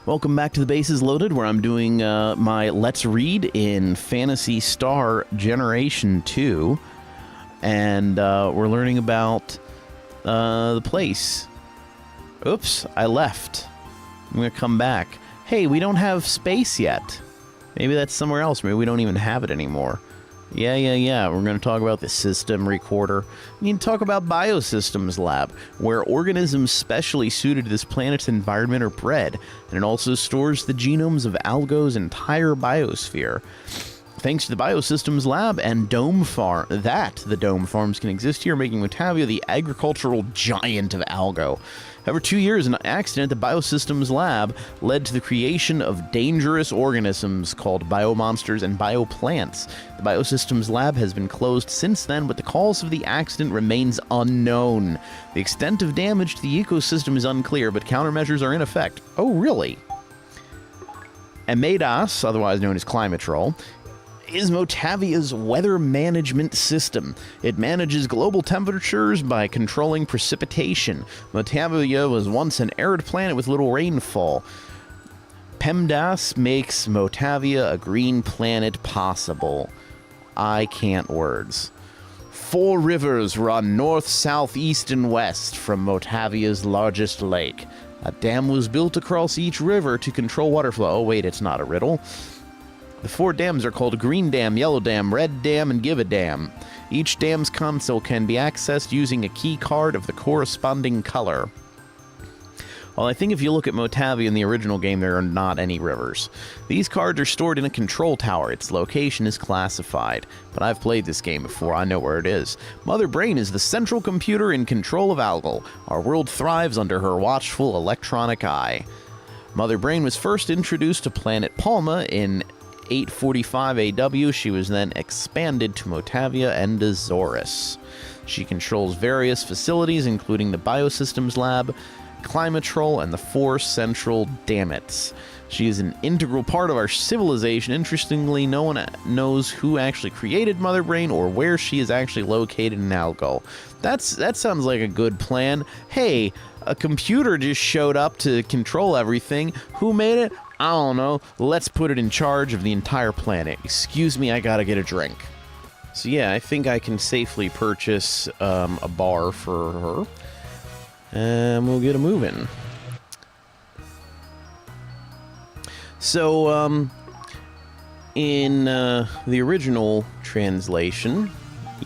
Welcome back to the Bases Loaded, where I'm doing my Let's Read in Phantasy Star Generation 2. And we're learning about the place. Oops, I left. I'm going to come back. Hey, we don't have space yet. Maybe that's somewhere else. Maybe we don't even have it anymore. Yeah. We're going to talk about the system recorder. We need to talk about Biosystems Lab, where organisms specially suited to this planet's environment are bred, and it also stores the genomes of Algo's entire biosphere. Thanks to the Biosystems Lab and Dome Farm, the Dome Farms can exist here, making Motavia the agricultural giant of Algo. Over 2 years, an accident at the Biosystems Lab led to the creation of dangerous organisms called biomonsters and bioplants. The Biosystems Lab has been closed since then, but the cause of the accident remains unknown. The extent of damage to the ecosystem is unclear, but countermeasures are in effect. Oh, really? Emadas, otherwise known as Climatrol, is Motavia's weather management system. It manages global temperatures by controlling precipitation. Motavia was once an arid planet with little rainfall. PEMDAS makes Motavia a green planet possible. I can't words. 4 rivers run north, south, east, and west from Motavia's largest lake. A dam was built across each river to control water flow. Oh, wait, it's not a riddle. The 4 dams are called Green Dam, Yellow Dam, Red Dam, and Give a Dam. Each dam's console can be accessed using a key card of the corresponding color. Well, I think if you look at Motavia in the original game, there are not any rivers. These cards are stored in a control tower. Its location is classified. But I've played this game before. I know where it is. Mother Brain is the central computer in control of Algol. Our world thrives under her watchful electronic eye. Mother Brain was first introduced to planet Palma in 845 AW. She was then expanded to Motavia and Azorus. She controls various facilities, including the Biosystems Lab, Climatrol, and the 4 central dammits. She is an integral part of our civilization. Interestingly, no one knows who actually created Mother Brain or where she is actually located in Algol. That sounds like a good plan. Hey, a computer just showed up to control everything. Who made it? I don't know. Let's put it in charge of the entire planet. Excuse me, I gotta get a drink. So yeah, I think I can safely purchase a bar for her. And we'll get a moving. So, in the original translation,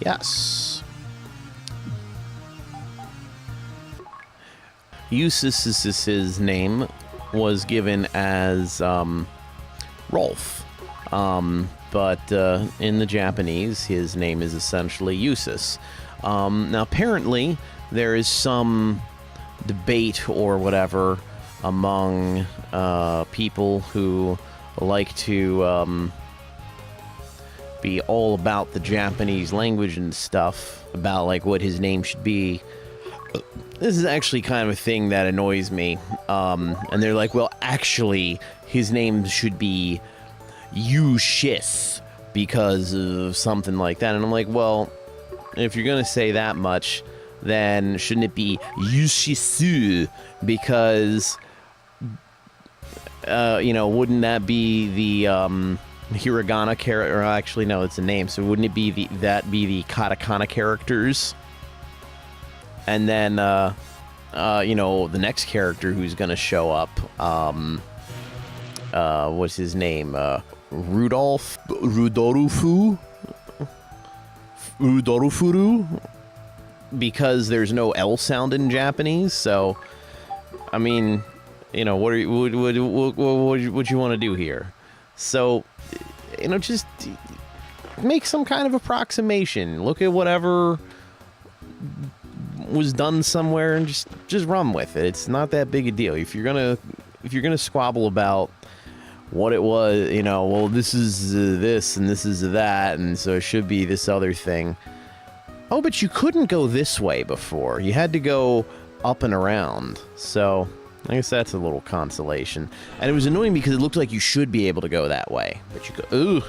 yes. Eusis' his name was given as Rolf, but in the Japanese, his name is essentially Eusis. Now, apparently, there is some debate or whatever among people who like to be all about the Japanese language and stuff, about like what his name should be. This is actually kind of a thing that annoys me. And they're like, well, actually, his name should be Eusis because of something like that. And I'm like, well, if you're going to say that much, then shouldn't it be Eusis? Because, wouldn't that be the hiragana character? Or actually, no, it's a name. So wouldn't it be the katakana characters? And then, the next character who's going to show up, what's his name? Rudolfuru? Because there's no L sound in Japanese, so, I mean, what you want to do here? So, just make some kind of approximation. Look at whatever was done somewhere and just run with it. It's not that big a deal. If you're gonna squabble about what it was, well, this is this and this is that, and so it should be this other thing. Oh, but you couldn't go this way before. You had to go up and around. So I guess that's a little consolation. And it was annoying because it looked like you should be able to go that way, but you go, ooh.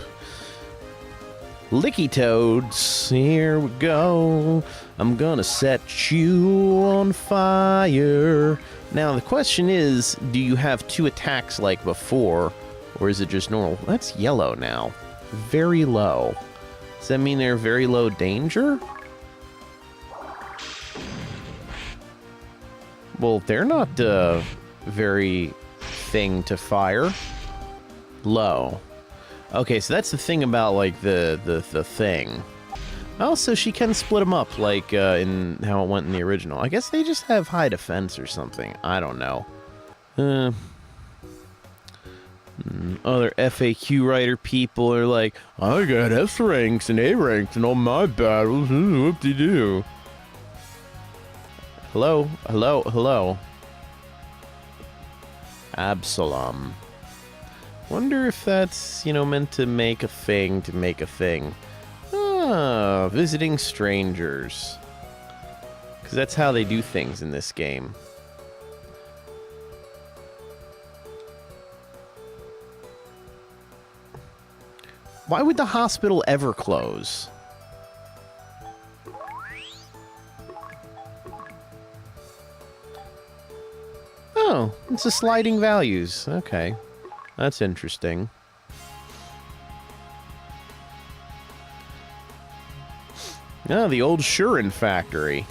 Licky Toads, here we go. I'm gonna set you on fire. Now, the question is, do you have 2 attacks like before, or is it just normal? That's yellow now. Very low. Does that mean they're very low danger? Well, they're not very thing to fire. Low. Okay, so that's the thing about, like, the thing. Also, she can split them up, like, in how it went in the original. I guess they just have high defense or something. I don't know. Other FAQ writer people are like, I got S ranks and A ranks in all my battles. Whoop-de-doo. Hello? Hello? Hello? Absalom. Wonder if that's, you know, meant to make a thing to make a thing. Ah, visiting strangers. Because that's how they do things in this game. Why would the hospital ever close? Oh, it's a sliding values. Okay. That's interesting. Ah, the old Shurin factory.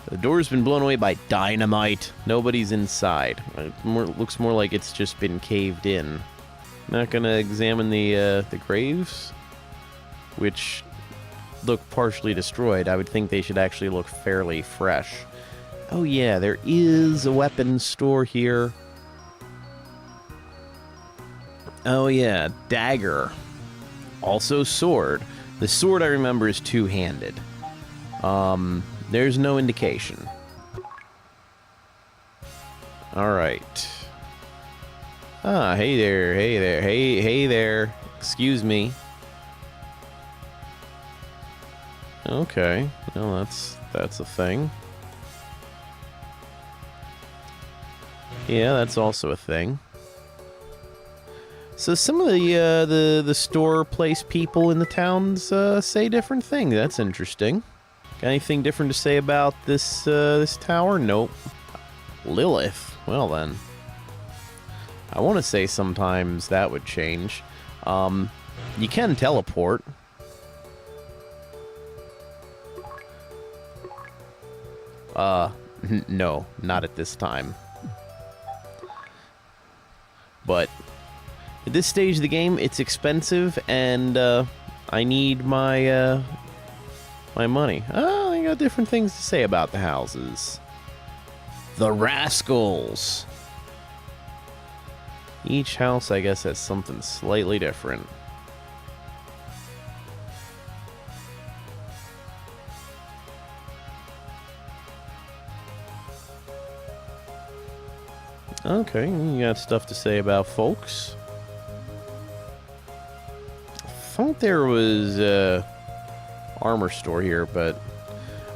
The door's been blown away by dynamite. Nobody's inside. It looks more like it's just been caved in. Not gonna examine the graves, which look partially destroyed. I would think they should actually look fairly fresh. Oh yeah, there is a weapons store here. Oh yeah, dagger. Also sword. The sword I remember is two-handed. There's no indication. Alright. Ah, hey there, hey there, hey there. Excuse me. Okay, well that's a thing. Yeah, that's also a thing. So some of the store place people in the towns say different things. That's interesting. Got anything different to say about this this tower? Nope. Lilith. Well then. I want to say sometimes that would change. You can teleport. No, not at this time. But at this stage of the game, it's expensive, and I need my my money. Oh, I got different things to say about the houses. The Rascals. Each house, I guess, has something slightly different. Okay, you got stuff to say about folks. I thought there was a armor store here, but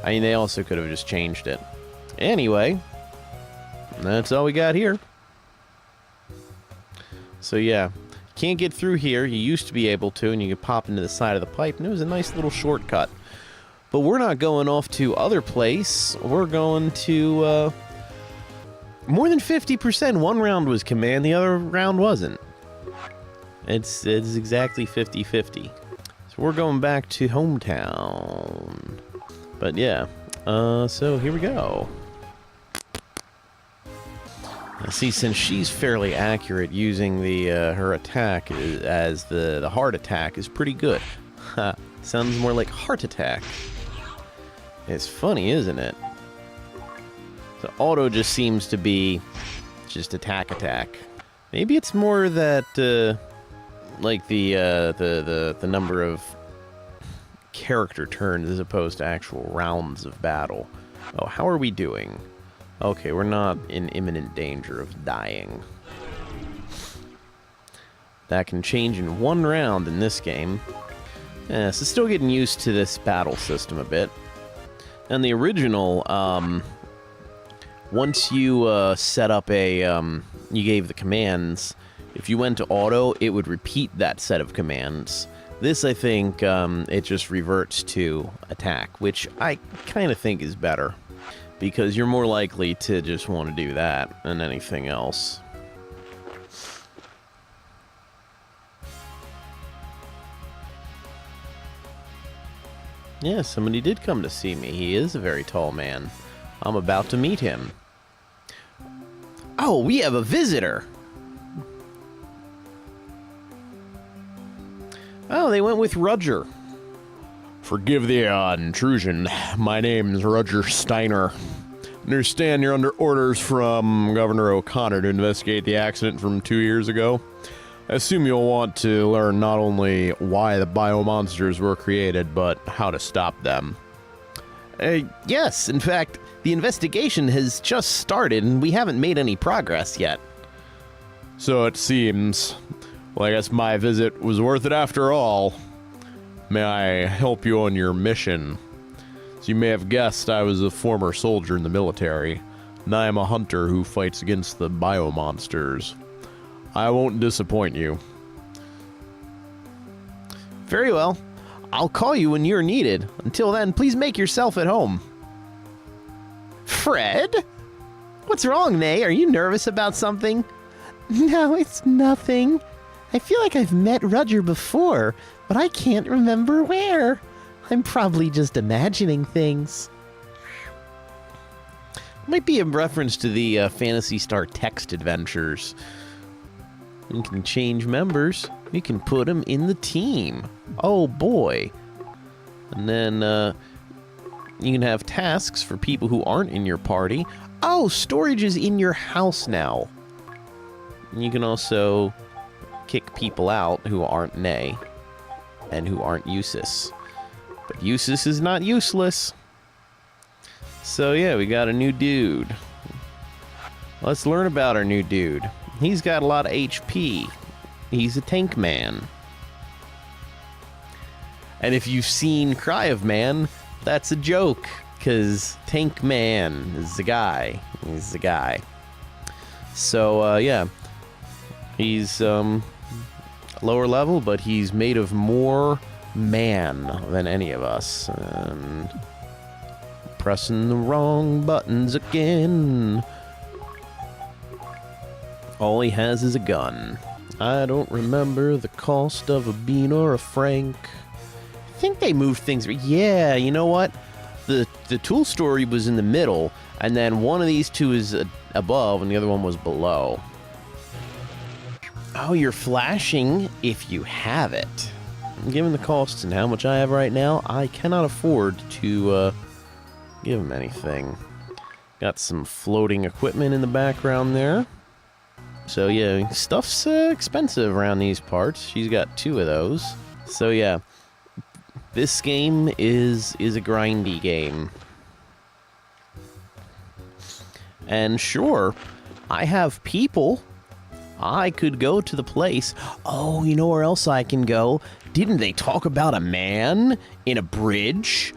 I mean, they also could have just changed it. Anyway, that's all we got here. So yeah, can't get through here. You used to be able to, and you could pop into the side of the pipe, and it was a nice little shortcut. But we're not going off to other place. We're going to more than 50%. One round was command, the other round wasn't. It's exactly 50-50. So we're going back to hometown. But yeah, so here we go. Now see, since she's fairly accurate, using the her attack as the heart attack is pretty good. Ha, sounds more like heart attack. It's funny, isn't it? So auto just seems to be just attack. Maybe it's more that like the number of character turns as opposed to actual rounds of battle. Oh, how are we doing? Okay, we're not in imminent danger of dying. That can change in one round in this game. So still getting used to this battle system a bit. And the original, once you set up a, you gave the commands, If you went to auto, it would repeat that set of commands. This, I think, it just reverts to attack, which I kind of think is better, because you're more likely to just want to do that than anything else. Yeah, somebody did come to see me. He is a very tall man. I'm about to meet him. Oh, we have a visitor! Oh, they went with Roger. Forgive the intrusion. My name's Roger Steiner. Understand you're under orders from Governor O'Connor to investigate the accident from 2 years ago. I assume you'll want to learn not only why the biomonsters were created, but how to stop them. Yes, in fact, the investigation has just started and we haven't made any progress yet. So it seems. Well, I guess my visit was worth it after all. May I help you on your mission? As you may have guessed, I was a former soldier in the military, and I am a hunter who fights against the biomonsters. I won't disappoint you. Very well. I'll call you when you're needed. Until then, please make yourself at home. Fred? What's wrong, Nay? Are you nervous about something? No, it's nothing. I feel like I've met Roger before, but I can't remember where. I'm probably just imagining things. Might be a reference to the Phantasy Star text adventures. You can change members. You can put them in the team. Oh boy. And then you can have tasks for people who aren't in your party. Oh, storage is in your house now. You can also kick people out who aren't Nay and who aren't Eusis. But Eusis is not useless. So yeah, we got a new dude. Let's learn about our new dude. He's got a lot of HP. He's a tank man. And if you've seen Cry of Man, that's a joke, because Tank Man is the guy. He's the guy. So, yeah. He's lower level, but he's made of more man than any of us. And pressing the wrong buttons again. All he has is a gun. I don't remember the cost of a bean or a franc. I think they moved things. Yeah, you know what? The tool story was in the middle, and then one of these two is above, and the other one was below. Oh, you're flashing if you have it. Given the costs and how much I have right now, I cannot afford to give him anything. Got some floating equipment in the background there. So yeah, stuff's expensive around these parts. She's got 2 of those. So yeah, this game is a grindy game. And sure, I have people. I could go to the place. Oh, you know where else I can go? Didn't they talk about a man in a bridge?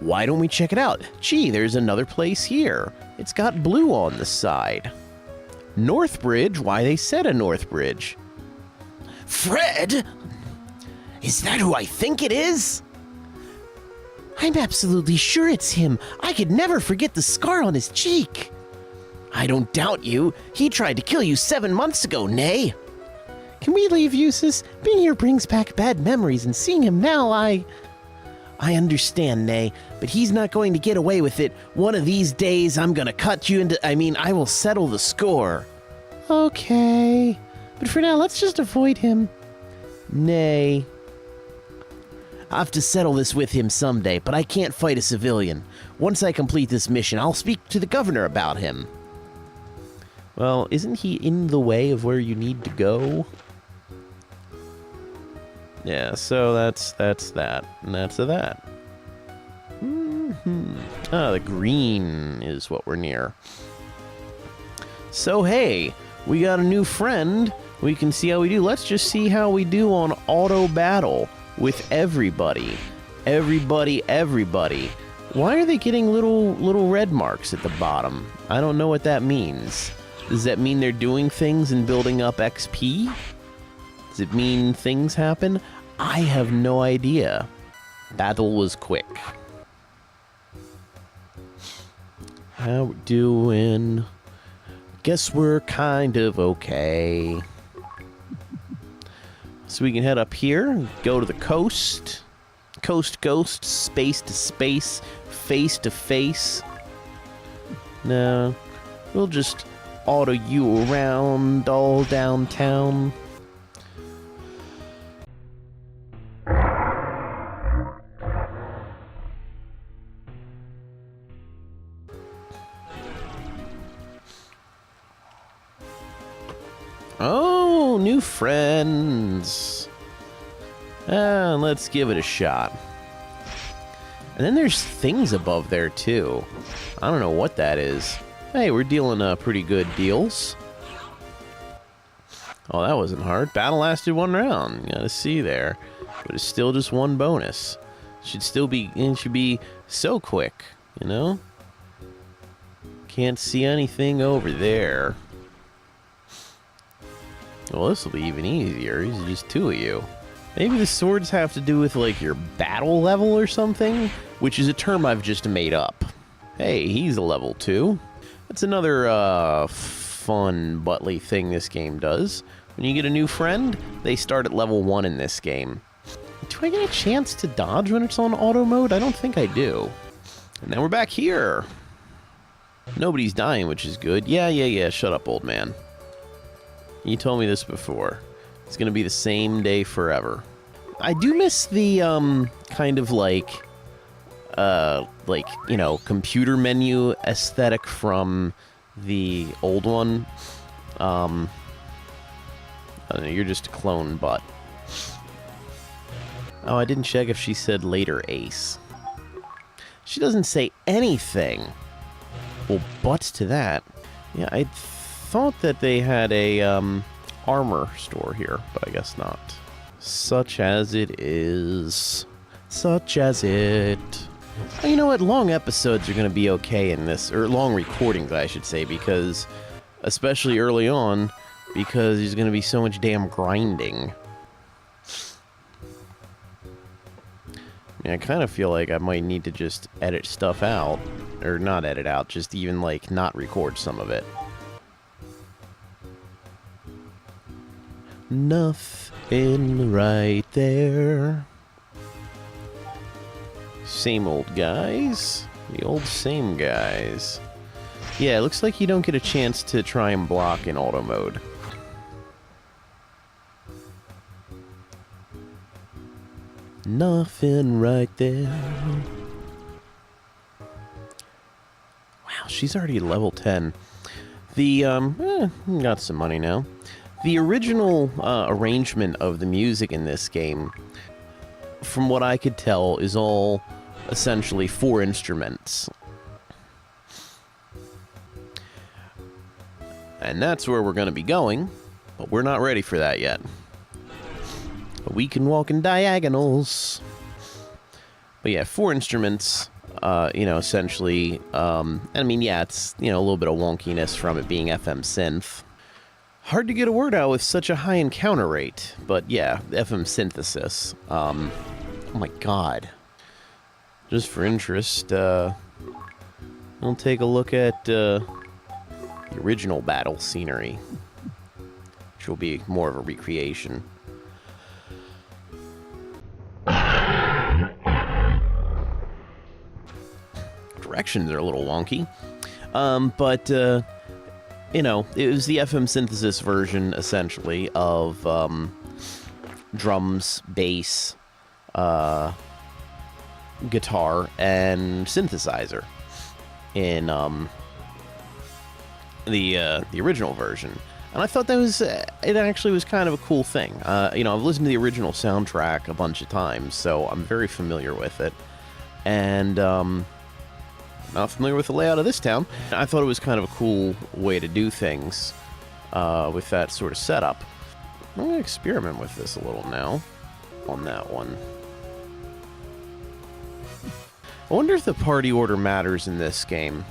Why don't we check it out? Gee, there's another place here. It's got blue on the side. North Bridge? Why, they said a North Bridge. Fred? Is that who I think it is? I'm absolutely sure it's him. I could never forget the scar on his cheek. I don't doubt you. He tried to kill you 7 months ago, Nay. Can we leave, Eusis? Being here brings back bad memories, and seeing him now, I understand, Nay, but he's not going to get away with it. One of these days, I'm gonna cut you into... I will settle the score. Okay. But for now, let's just avoid him. Nay. I'll have to settle this with him someday, but I can't fight a civilian. Once I complete this mission, I'll speak to the governor about him. Well, isn't he in the way of where you need to go? Yeah, so that's that, and that's that. Ah, the green is what we're near. So, hey, we got a new friend. We can see how we do. Let's just see how we do on auto battle with everybody. Everybody. Why are they getting little red marks at the bottom? I don't know what that means. Does that mean they're doing things and building up XP? Does it mean things happen? I have no idea. Battle was quick. How we doing? Guess we're kind of okay. So we can head up here, go to the coast. Coast to coast, space to space, face to face. No, we'll just auto you around all downtown. Oh, new friends. Let's give it a shot. And then there's things above there, too. I don't know what that is. Hey, we're dealing pretty good deals. Oh, that wasn't hard. Battle lasted 1 round. You gotta see there. But it's still just 1 bonus. It should be so quick, you know? Can't see anything over there. Well, this will be even easier. These are just 2 of you. Maybe the swords have to do with, like, your battle level or something? Which is a term I've just made up. Hey, he's a level 2. That's another, fun, buttly thing this game does. When you get a new friend, they start at level 1 in this game. Do I get a chance to dodge when it's on auto mode? I don't think I do. And then we're back here. Nobody's dying, which is good. Yeah, shut up, old man. You told me this before. It's gonna be the same day forever. I do miss the, kind of like, you know, computer menu aesthetic from the old one. I don't know, you're just a clone butt. Oh, I didn't check if she said later ace. She doesn't say anything. Well, butts to that. Yeah, I thought that they had a, armor store here, but I guess not. Such as it is. Such as it. Well, you know what? Long episodes are going to be okay in this, or long recordings, I should say, because, especially early on, because there's going to be so much damn grinding. I mean, I kind of feel like I might need to just edit stuff out, or not edit out, just even, like, not record some of it. Nothing right there. Same old guys. The old same guys. Yeah, it looks like you don't get a chance to try and block in auto mode. Nothing right there. Wow, she's already level 10. The, got some money now. The original arrangement of the music in this game, from what I could tell, is all essentially 4 instruments. And that's where we're going to be going, but we're not ready for that yet. We can walk in diagonals. But yeah, 4 instruments, you know, essentially. I mean, yeah, it's, you know, a little bit of wonkiness from it being FM synth. Hard to get a word out with such a high encounter rate, but yeah, FM synthesis. Oh my god. Just for interest, we'll take a look at the original battle scenery, which will be more of a recreation. Directions are a little wonky, but you know, it was the FM synthesis version, essentially, of drums, bass, guitar, and synthesizer in the original version. And I thought that was, it actually was kind of a cool thing. You know, I've listened to the original soundtrack a bunch of times, so I'm very familiar with it. And, not familiar with the layout of this town. I thought it was kind of a cool way to do things with that sort of setup. I'm going to experiment with this a little now on that one. I wonder if the party order matters in this game.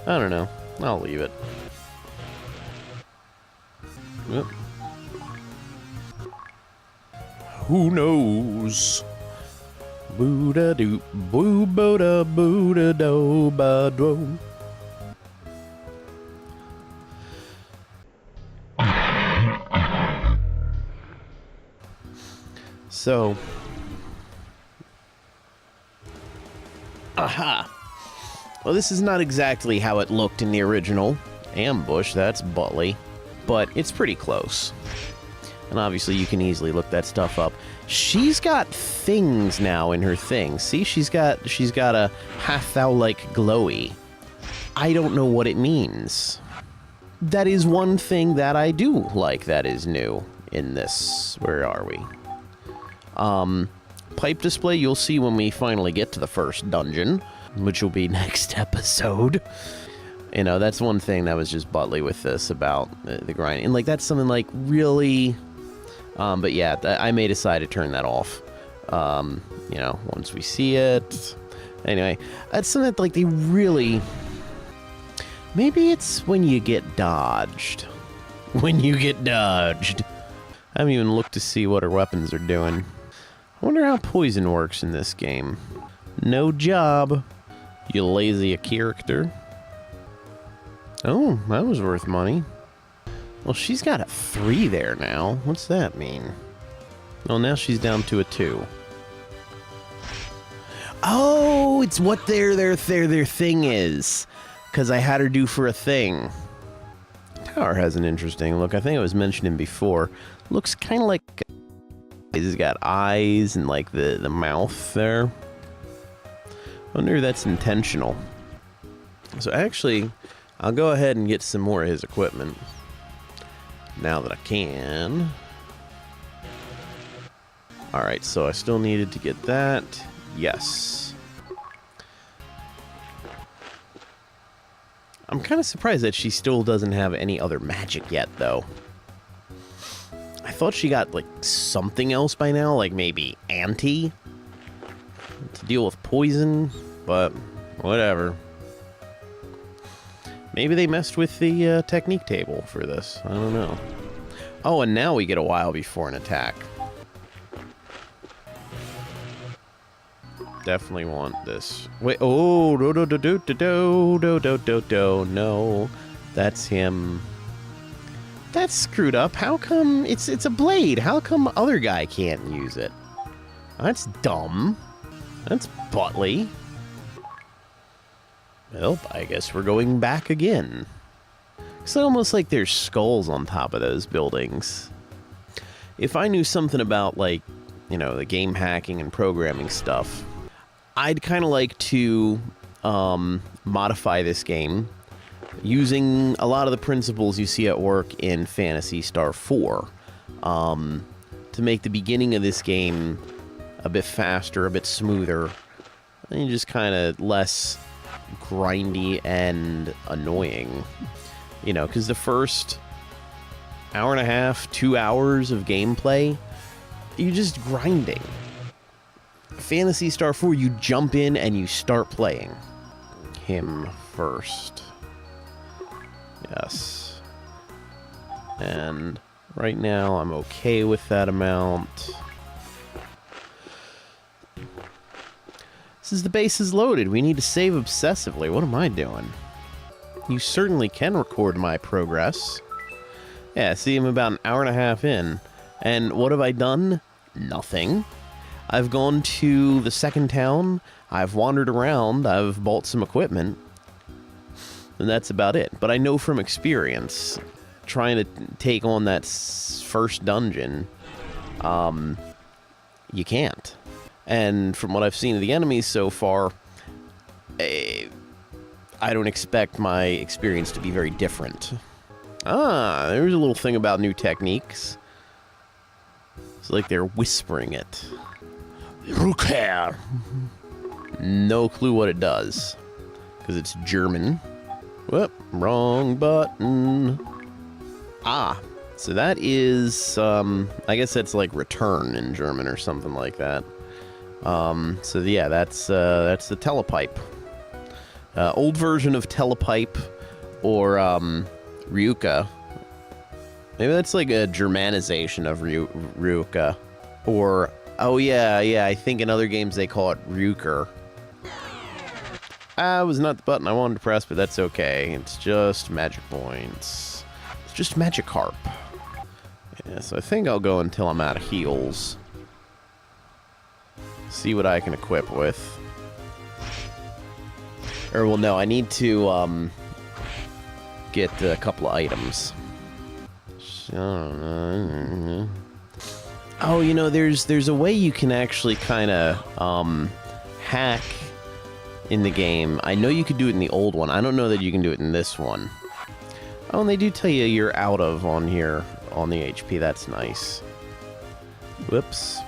I don't know. I'll leave it. Yep. Who knows? Boo-da doo, boo-bo-da, boo-da-do, ba-do. So, aha. Well, this is not exactly how it looked in the original. Ambush, that's Butley. But it's pretty close. And obviously you can easily look that stuff up. She's got things now in her thing. See, she's got a hath thou like glowy. I don't know what it means. That is one thing that I do like that is new in this. Where are we? Pipe display you'll see when we finally get to the first dungeon, which will be next episode. You know, that's one thing that was just Butley with this about the grind. And, like, that's something, like, really... but, yeah, I may decide to turn that off. You know, once we see it. Anyway, that's something that, like, they really... Maybe it's when you get dodged. When you get dodged. I haven't even looked to see what her weapons are doing. I wonder how poison works in this game. No job, you lazy character. Oh, that was worth money. Well, she's got a 3 there now. What's that mean? Well, now she's down to a 2. Oh, it's what their thing is. Because I had her do for a thing. Tower has an interesting look. I think it was mentioned before. Looks kind of like... He's got eyes and, like, the mouth there. I wonder if that's intentional. So, actually, I'll go ahead and get some more of his equipment. Now that I can. Alright, so I still needed to get that. Yes. I'm kind of surprised that she still doesn't have any other magic yet, though. I thought she got, like, something else by now, like maybe anti to deal with poison, but whatever. Maybe they messed with the technique table for this. I don't know. Oh, and now we get a while before an attack. Definitely want this. Wait, oh, no, that's him. That's screwed up. How come it's a blade? How come other guy can't use it? That's dumb. That's Butley. Well, I guess we're going back again. It's almost like there's skulls on top of those buildings. If I knew something about, like, you know, the game hacking and programming stuff, I'd kind of like to modify this game using a lot of the principles you see at work in Phantasy Star 4 to make the beginning of this game a bit faster, a bit smoother, and just kind of less grindy and annoying. You know, because the first hour and a half, 2 hours of gameplay, you're just grinding. Phantasy Star 4, you jump in and you start playing. Him first. Yes. And right now I'm okay with that amount. Since the base is loaded, we need to save obsessively. What am I doing? You certainly can record my progress. Yeah, see, I'm about an hour and a half in. And what have I done? Nothing. I've gone to the second town, I've wandered around, I've bought some equipment, and that's about it. But I know from experience, trying to take on that first dungeon, you can't. And from what I've seen of the enemies so far, I don't expect my experience to be very different. Ah, there's a little thing about new techniques. It's like they're whispering it. Rückkehr. No clue what it does, because it's German. Whoop, wrong button. Ah, so that is, I guess that's like return in German or something like that. So yeah, that's the telepipe. Old version of telepipe, or Ryuka, Maybe that's like a Germanization of Ruka. Or, oh yeah, I think in other games they call it Ruker. Ah, it was not the button I wanted to press, but that's okay. It's just magic points. It's just Magikarp. Yeah, so I think I'll go until I'm out of heals. See what I can equip with. Or, well, no, I need to, get a couple of items. Oh, you know, there's a way you can actually kind of, hack in the game. I know you could do it in the old one. I don't know that you can do it in this one. Oh, and they do tell you you're out of on here, on the HP. That's nice. Whoops.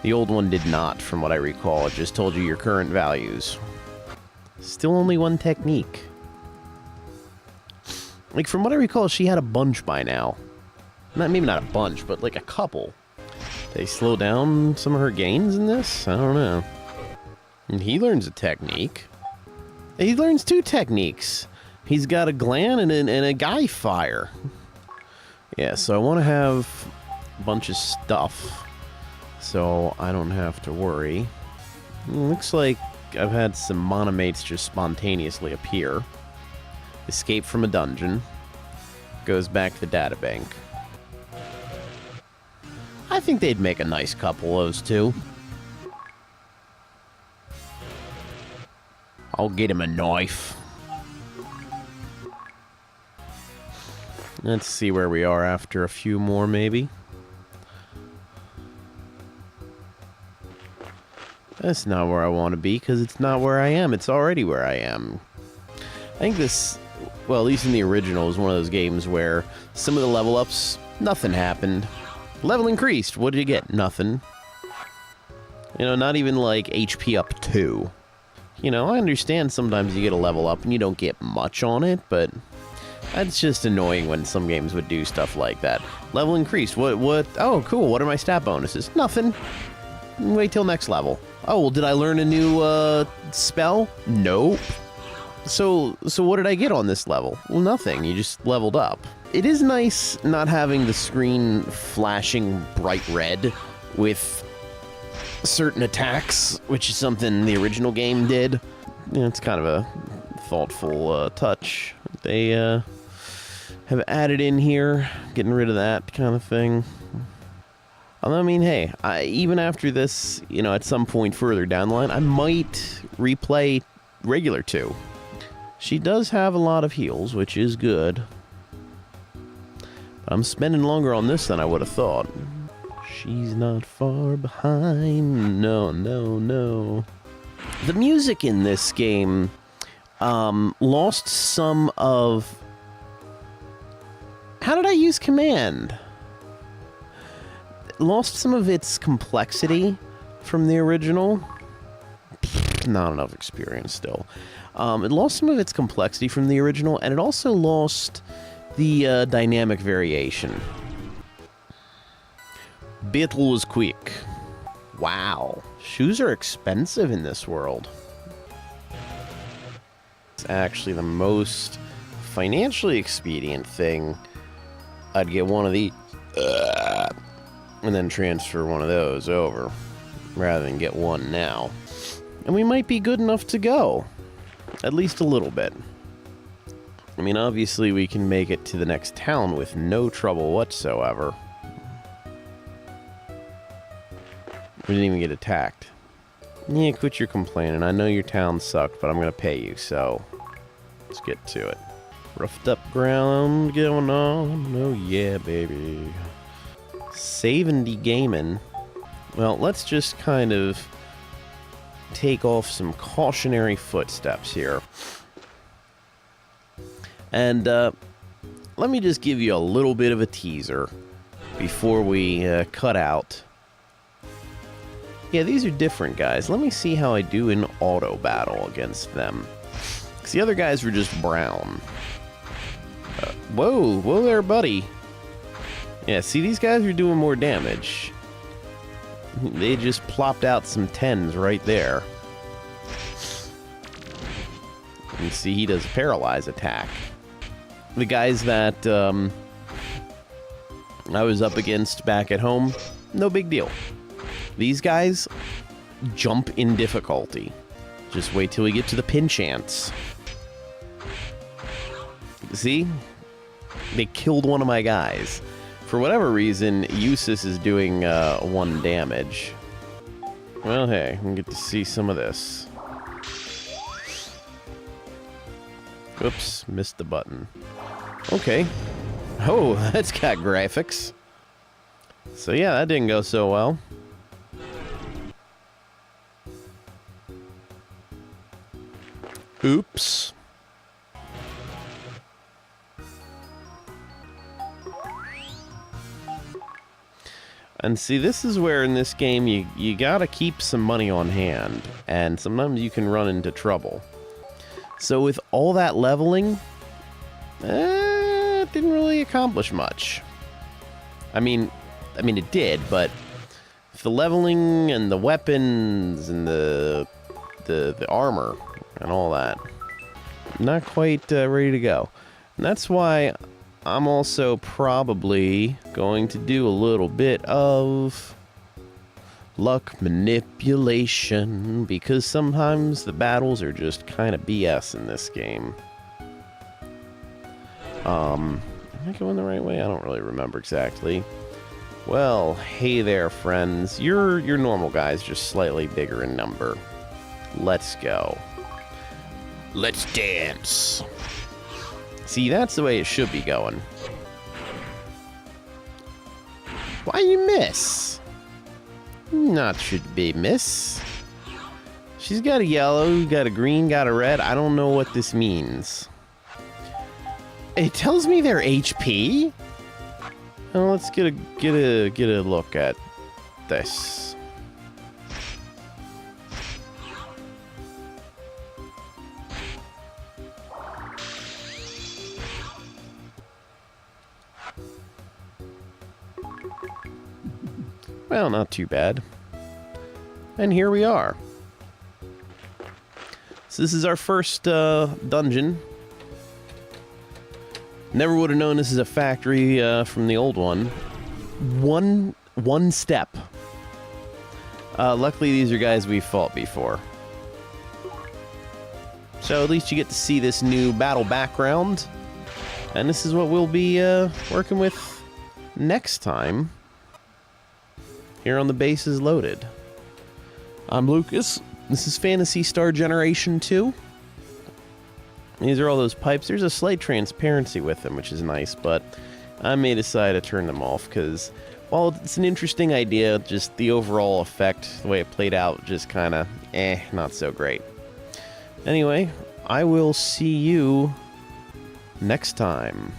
The old one did not, from what I recall. It just told you your current values. Still only one technique. Like, from what I recall, she had a bunch by now. Maybe not a bunch, but like a couple. They slow down some of her gains in this? I don't know. And he learns a technique. He learns 2 techniques. He's got a gland and a guy fire. Yeah, so I want to have a bunch of stuff, so I don't have to worry. Looks like I've had some monomates just spontaneously appear. Escape from a dungeon. Goes back to the databank. I think they'd make a nice couple, those two. I'll get him a knife. Let's see where we are after a few more, maybe. That's not where I want to be, because it's not where I am. It's already where I am. I think this, well, at least in the original, is one of those games where some of the level ups, nothing happened. Level increased. What did you get? Nothing. You know, not even like HP up 2. You know, I understand sometimes you get a level up and you don't get much on it, but that's just annoying when some games would do stuff like that. Level increased. What? Oh, cool. What are my stat bonuses? Nothing. Wait till next level. Oh, well, did I learn a new, spell? Nope. So what did I get on this level? Well, nothing. You just leveled up. It is nice not having the screen flashing bright red with certain attacks, which is something the original game did. You know, it's kind of a thoughtful touch they have added in here, getting rid of that kind of thing. I mean, hey, even after this, you know, at some point further down the line, I might replay regular 2. She does have a lot of heals, which is good. But I'm spending longer on this than I would have thought. She's not far behind. No. The music in this game lost some of... How did I use command? Lost some of its complexity from the original. Not enough experience still. It lost some of its complexity from the original, and it also lost the dynamic variation. Battle was quick. Wow. Shoes are expensive in this world. It's actually the most financially expedient thing. I'd get one of these and then transfer one of those over rather than get one now. And we might be good enough to go. At least a little bit. I mean, obviously we can make it to the next town with no trouble whatsoever. We didn't even get attacked. Yeah, quit your complaining. I know your town sucked, but I'm gonna pay you, so let's get to it. Roughed up ground going on. Oh yeah, baby. Saving the gaming. Well, let's just kind of take off some cautionary footsteps here. And let me just give you a little bit of a teaser before we cut out. Yeah, these are different guys. Let me see how I do in auto battle against them. Because the other guys were just brown. Whoa there, buddy. Yeah, see, these guys are doing more damage. They just plopped out some 10s right there. And see, he does a paralyze attack. The guys that I was up against back at home, no big deal. These guys jump in difficulty. Just wait till we get to the pinchants. See? They killed one of my guys. For whatever reason, Eusis is doing 1 damage. Well, hey, we get to see some of this. Oops, missed the button. Okay. Oh, that's got graphics. So yeah, that didn't go so well. Oops. And see, this is where in this game you gotta keep some money on hand, and sometimes you can run into trouble. So with all that leveling, it didn't really accomplish much. I mean it did, but the leveling and the weapons and the armor and all that, not quite ready to go. And that's why I'm also probably going to do a little bit of luck manipulation, because sometimes the battles are just kind of BS in this game. Am I going the right way? I don't really remember exactly. Well, hey there, friends. You're normal guys, just slightly bigger in number. Let's go. Let's dance. See, that's the way it should be going. Why you miss? Not should be miss. She's got a yellow, got a green, got a red. I don't know what this means. It tells me their HP. Well, let's get a look at this. Well, not too bad. And here we are. So this is our first dungeon. Never would have known this is a factory from the old one. One step. Luckily, these are guys we fought before. So at least you get to see this new battle background. And this is what we'll be working with next time. Here on the Bases Loaded. I'm Lucas. This is Phantasy Star Generation 2. These are all those pipes. There's a slight transparency with them, which is nice, but I may decide to turn them off because, while it's an interesting idea, just the overall effect, the way it played out, just kind of, not so great. Anyway, I will see you next time.